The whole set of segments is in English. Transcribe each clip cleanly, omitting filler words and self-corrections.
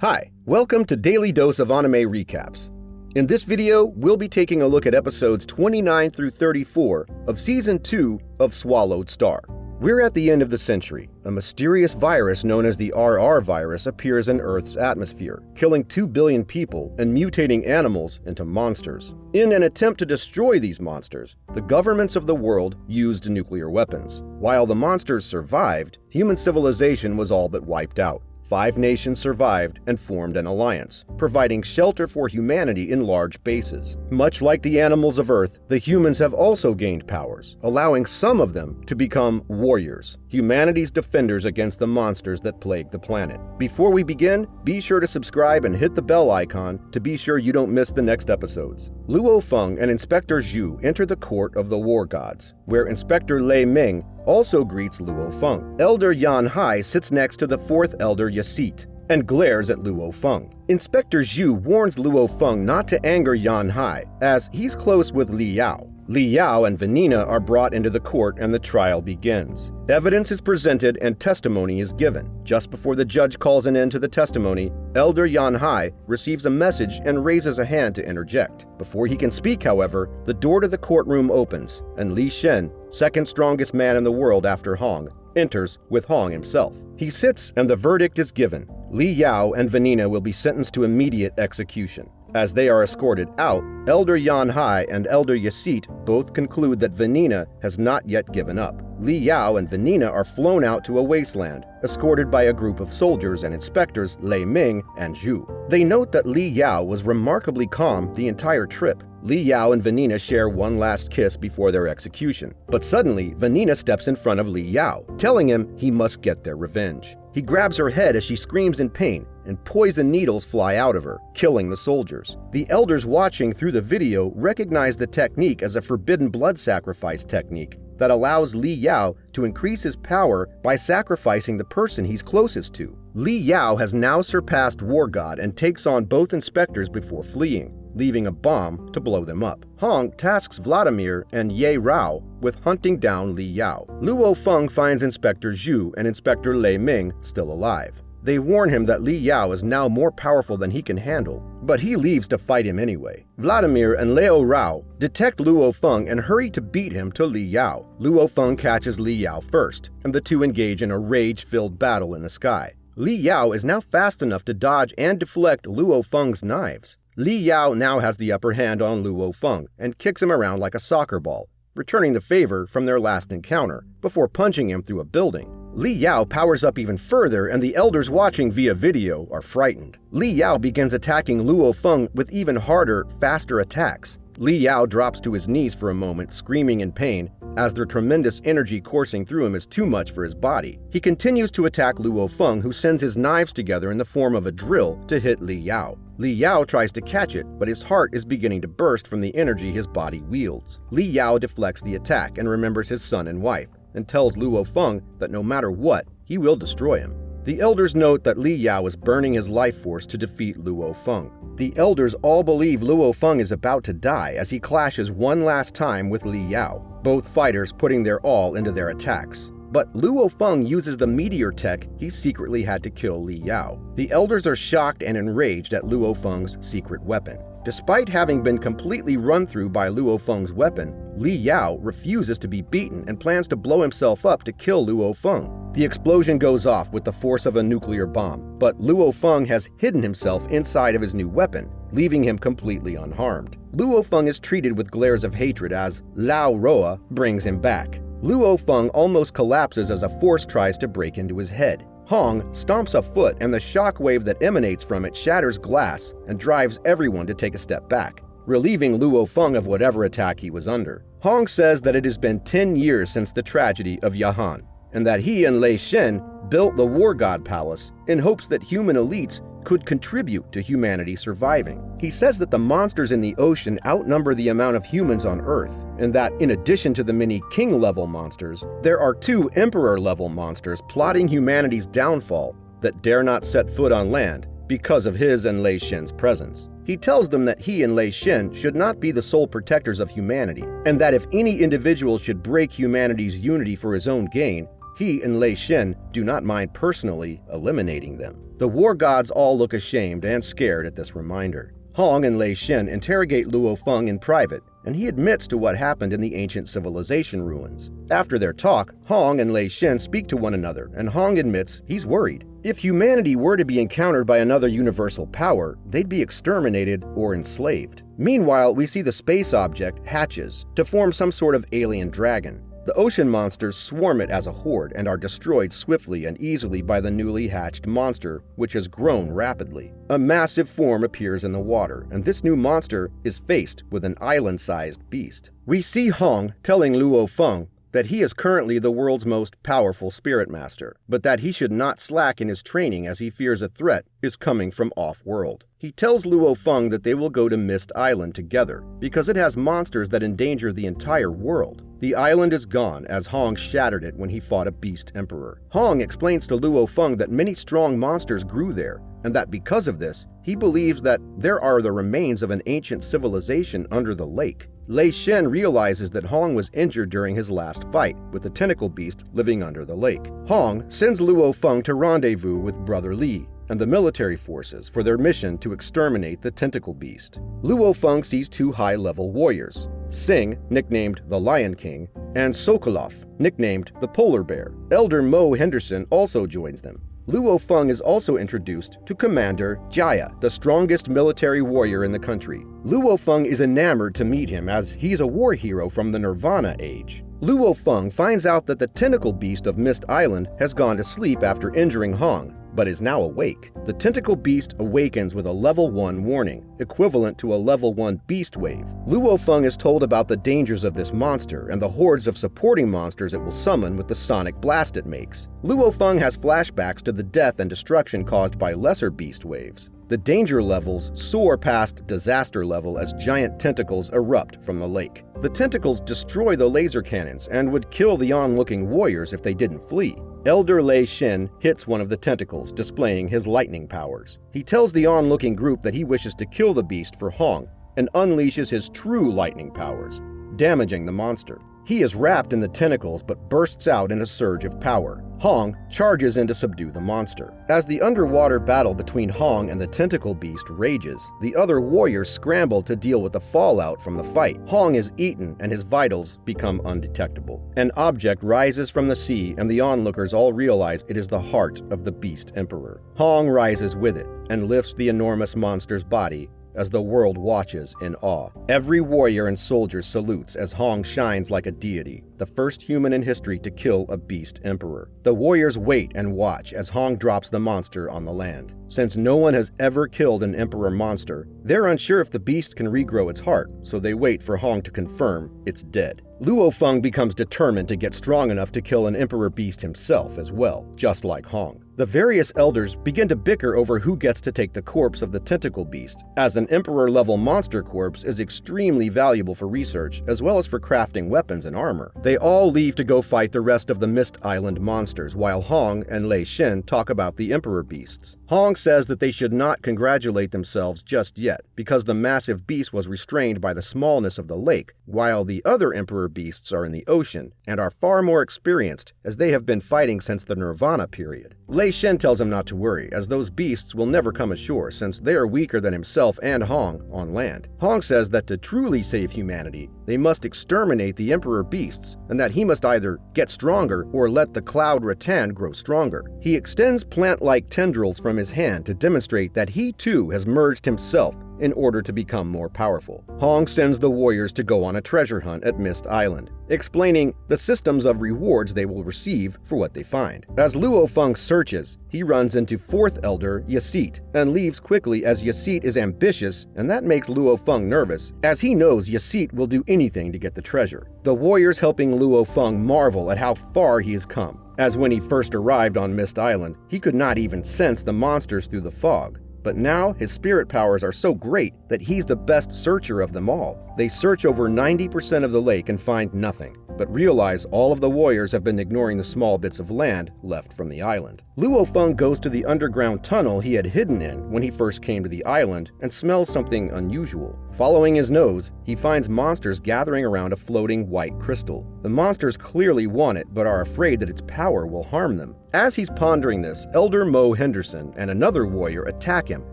Hi, welcome to Daily Dose of Anime Recaps. In this video, we'll be taking a look at episodes 29 through 34 of Season 2 of Swallowed Star. We're at the end of the century. A mysterious virus known as the RR virus appears in Earth's atmosphere, killing 2 billion people and mutating animals into monsters. In an attempt to destroy these monsters, the governments of the world used nuclear weapons. While the monsters survived, human civilization was all but wiped out. 5 nations survived and formed an alliance, providing shelter for humanity in large bases. Much like the animals of Earth, the humans have also gained powers, allowing some of them to become warriors, humanity's defenders against the monsters that plague the planet. Before we begin, be sure to subscribe and hit the bell icon to be sure you don't miss the next episodes. Luo Feng and Inspector Zhu enter the court of the war gods, where Inspector Lei Ming also greets Luo Feng. Elder Yan Hai sits next to the 4th Elder Yasit and glares at Luo Feng. Inspector Zhu warns Luo Feng not to anger Yan Hai, as he's close with Li Yao. Li Yao and Vanina are brought into the court and the trial begins. Evidence is presented and testimony is given. Just before the judge calls an end to the testimony, Elder Yan Hai receives a message and raises a hand to interject. Before he can speak, however, the door to the courtroom opens, and Li Shen, second strongest man in the world after Hong, enters with Hong himself. He sits and the verdict is given. Li Yao and Vanina will be sentenced to immediate execution. As they are escorted out, Elder Yan Hai and Elder Yasit both conclude that Vanina has not yet given up. Li Yao and Vanina are flown out to a wasteland, escorted by a group of soldiers and inspectors Lei Ming and Zhu. They note that Li Yao was remarkably calm the entire trip. Li Yao and Vanina share one last kiss before their execution. But suddenly, Vanina steps in front of Li Yao, telling him he must get their revenge. He grabs her head as she screams in pain, and poison needles fly out of her, killing the soldiers. The elders watching through the video recognize the technique as a forbidden blood sacrifice technique that allows Li Yao to increase his power by sacrificing the person he's closest to. Li Yao has now surpassed War God and takes on both inspectors before fleeing, leaving a bomb to blow them up. Hong tasks Vladimir and Ye Rao with hunting down Li Yao. Luo Feng finds Inspector Zhu and Inspector Lei Ming still alive. They warn him that Li Yao is now more powerful than he can handle, but he leaves to fight him anyway. Vladimir and Leo Rao detect Luo Feng and hurry to beat him to Li Yao. Luo Feng catches Li Yao first, and the two engage in a rage-filled battle in the sky. Li Yao is now fast enough to dodge and deflect Luo Feng's knives. Li Yao now has the upper hand on Luo Feng and kicks him around like a soccer ball, returning the favor from their last encounter, before punching him through a building. Li Yao powers up even further, and the elders watching via video are frightened. Li Yao begins attacking Luo Feng with even harder, faster attacks. Li Yao drops to his knees for a moment, screaming in pain, as the tremendous energy coursing through him is too much for his body. He continues to attack Luo Feng, who sends his knives together in the form of a drill to hit Li Yao. Li Yao tries to catch it, but his heart is beginning to burst from the energy his body wields. Li Yao deflects the attack and remembers his son and wife, and tells Luo Feng that no matter what, he will destroy him. The elders note that Li Yao is burning his life force to defeat Luo Feng. The elders all believe Luo Feng is about to die as he clashes one last time with Li Yao, both fighters putting their all into their attacks. But Luo Feng uses the meteor tech he secretly had to kill Li Yao. The elders are shocked and enraged at Luo Feng's secret weapon. Despite having been completely run through by Luo Feng's weapon, Li Yao refuses to be beaten and plans to blow himself up to kill Luo Feng. The explosion goes off with the force of a nuclear bomb, but Luo Feng has hidden himself inside of his new weapon, leaving him completely unharmed. Luo Feng is treated with glares of hatred as Lao Roa brings him back. Luo Feng almost collapses as a force tries to break into his head. Hong stomps a foot, and the shockwave that emanates from it shatters glass and drives everyone to take a step back, relieving Luo Feng of whatever attack he was under. Hong says that it has been 10 years since the tragedy of Yahan, and that he and Lei Shen built the War God Palace in hopes that human elites could contribute to humanity surviving. He says that the monsters in the ocean outnumber the amount of humans on Earth, and that in addition to the many king-level monsters, there are 2 emperor-level monsters plotting humanity's downfall that dare not set foot on land because of his and Lei Shen's presence. He tells them that he and Lei Shen should not be the sole protectors of humanity, and that if any individual should break humanity's unity for his own gain, he and Lei Shen do not mind personally eliminating them. The war gods all look ashamed and scared at this reminder. Hong and Lei Shen interrogate Luo Feng in private, and he admits to what happened in the ancient civilization ruins. After their talk, Hong and Lei Shen speak to one another, and Hong admits he's worried. If humanity were to be encountered by another universal power, they'd be exterminated or enslaved. Meanwhile, we see the space object hatches to form some sort of alien dragon. The ocean monsters swarm it as a horde and are destroyed swiftly and easily by the newly hatched monster, which has grown rapidly. A massive form appears in the water, and this new monster is faced with an island-sized beast. We see Hong telling Luo Feng that he is currently the world's most powerful spirit master, but that he should not slack in his training as he fears a threat is coming from off-world. He tells Luo Feng that they will go to Mist Island together, because it has monsters that endanger the entire world. The island is gone, as Hong shattered it when he fought a beast emperor. Hong explains to Luo Feng that many strong monsters grew there, and that because of this, he believes that there are the remains of an ancient civilization under the lake. Lei Shen realizes that Hong was injured during his last fight, with the tentacle beast living under the lake. Hong sends Luo Feng to rendezvous with Brother Li and the military forces for their mission to exterminate the tentacle beast. Luo Feng sees two high-level warriors, Xing, nicknamed the Lion King, and Sokolov, nicknamed the Polar Bear. Elder Mo Henderson also joins them. Luo Feng is also introduced to Commander Jaya, the strongest military warrior in the country. Luo Feng is enamored to meet him as he's a war hero from the Nirvana age. Luo Feng finds out that the tentacle beast of Mist Island has gone to sleep after injuring Hong, but is now awake. The tentacle beast awakens with a level 1 warning, equivalent to a level 1 beast wave. Luo Feng is told about the dangers of this monster and the hordes of supporting monsters it will summon with the sonic blast it makes. Luo Feng has flashbacks to the death and destruction caused by lesser beast waves. The danger levels soar past disaster level as giant tentacles erupt from the lake. The tentacles destroy the laser cannons and would kill the onlooking warriors if they didn't flee. Elder Lei Shen hits one of the tentacles, displaying his lightning powers. He tells the onlooking group that he wishes to kill the beast for Hong and unleashes his true lightning powers, damaging the monster. He is wrapped in the tentacles but bursts out in a surge of power. Hong charges in to subdue the monster. As the underwater battle between Hong and the tentacle beast rages, the other warriors scramble to deal with the fallout from the fight. Hong is eaten and his vitals become undetectable. An object rises from the sea and the onlookers all realize it is the heart of the beast emperor. Hong rises with it and lifts the enormous monster's body as the world watches in awe. Every warrior and soldier salutes as Hong shines like a deity, the first human in history to kill a beast emperor. The warriors wait and watch as Hong drops the monster on the land. Since no one has ever killed an emperor monster, they're unsure if the beast can regrow its heart, so they wait for Hong to confirm it's dead. Luo Feng becomes determined to get strong enough to kill an emperor beast himself as well, just like Hong. The various elders begin to bicker over who gets to take the corpse of the tentacle beast, as an emperor-level monster corpse is extremely valuable for research as well as for crafting weapons and armor. They all leave to go fight the rest of the Mist Island monsters, while Hong and Lei Shen talk about the emperor beasts. Hong says that they should not congratulate themselves just yet, because the massive beast was restrained by the smallness of the lake, while the other emperor beasts are in the ocean and are far more experienced as they have been fighting since the Nirvana period. Lei Shen tells him not to worry, as those beasts will never come ashore since they are weaker than himself and Hong on land. Hong says that to truly save humanity, they must exterminate the emperor beasts, and that he must either get stronger or let the cloud rattan grow stronger. He extends plant-like tendrils from his hand to demonstrate that he too has merged himself in order to become more powerful. Hong sends the warriors to go on a treasure hunt at Mist Island, explaining the systems of rewards they will receive for what they find. As Luo Feng searches, he runs into 4th Elder Yasit and leaves quickly as Yasit is ambitious, and that makes Luo Feng nervous, as he knows Yasit will do anything to get the treasure. The warriors helping Luo Feng marvel at how far he has come, as when he first arrived on Mist Island, he could not even sense the monsters through the fog. But now his spirit powers are so great that he's the best searcher of them all. They search over 90% of the lake and find nothing, but but realize all of the warriors have been ignoring the small bits of land left from the island. Luo Feng goes to the underground tunnel he had hidden in when he first came to the island and smells something unusual. Following his nose, he finds monsters gathering around a floating white crystal. The monsters clearly want it, but are afraid that its power will harm them. As he's pondering this, Elder Mo Henderson and another warrior attack him,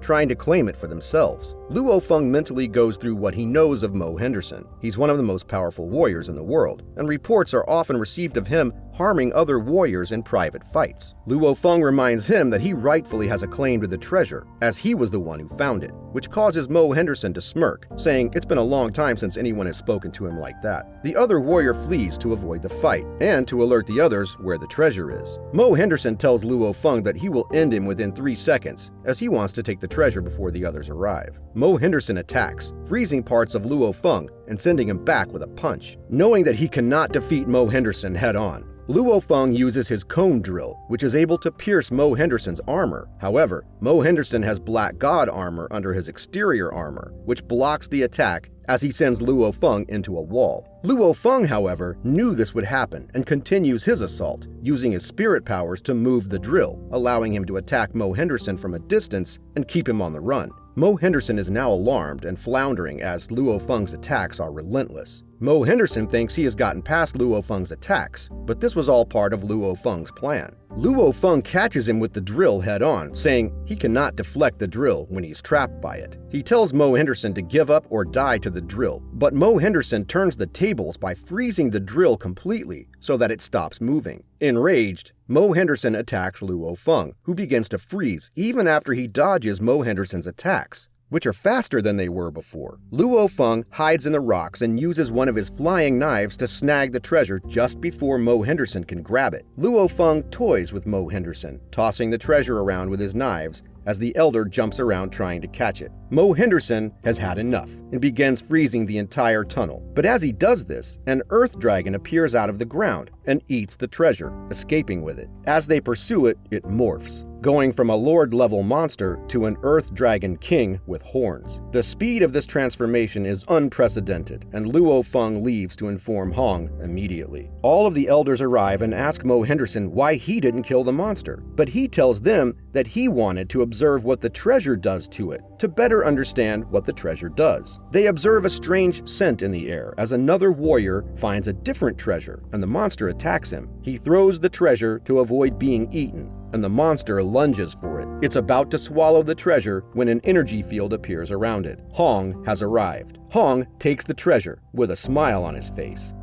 trying to claim it for themselves. Luo Feng mentally goes through what he knows of Mo Henderson. He's one of the most powerful warriors in the world, and reports are often received of him harming other warriors in private fights. Luo Feng reminds him that he rightfully has a claim to the treasure, as he was the one who found it, which causes Mo Henderson to smirk, saying it's been a long time since anyone has spoken to him like that. The other warrior flees to avoid the fight, and to alert the others where the treasure is. Mo Henderson tells Luo Feng that he will end him within 3 seconds, as he wants to take the treasure before the others arrive. Mo Henderson attacks, freezing parts of Luo Feng and sending him back with a punch. Knowing that he cannot defeat Mo Henderson head-on, Luo Feng uses his cone drill, which is able to pierce Mo Henderson's armor. However, Mo Henderson has Black God armor under his exterior armor, which blocks the attack as he sends Luo Feng into a wall. Luo Feng, however, knew this would happen and continues his assault, using his spirit powers to move the drill, allowing him to attack Mo Henderson from a distance and keep him on the run. Mo Henderson is now alarmed and floundering as Luo Feng's attacks are relentless. Mo Henderson thinks he has gotten past Luo Feng's attacks, but this was all part of Luo Feng's plan. Luo Feng catches him with the drill head-on, saying he cannot deflect the drill when he's trapped by it. He tells Mo Henderson to give up or die to the drill, but Mo Henderson turns the tables by freezing the drill completely so that it stops moving. Enraged, Mo Henderson attacks Luo Feng, who begins to freeze even after he dodges Mo Henderson's attacks, which are faster than they were before. Luo Feng hides in the rocks and uses one of his flying knives to snag the treasure just before Mo Henderson can grab it. Luo Feng toys with Mo Henderson, tossing the treasure around with his knives as the elder jumps around trying to catch it. Mo Henderson has had enough and begins freezing the entire tunnel. But as he does this, an earth dragon appears out of the ground and eats the treasure, escaping with it. As they pursue it, it morphs, going from a lord-level monster to an earth dragon king with horns. The speed of this transformation is unprecedented, and Luo Feng leaves to inform Hong immediately. All of the elders arrive and ask Mo Henderson why he didn't kill the monster, but he tells them that he wanted to observe what the treasure does to it, to better understand what the treasure does. They observe a strange scent in the air as another warrior finds a different treasure, and the monster attacks him. He throws the treasure to avoid being eaten, and the monster lunges for it. It's about to swallow the treasure when an energy field appears around it. Hong has arrived. Hong takes the treasure with a smile on his face.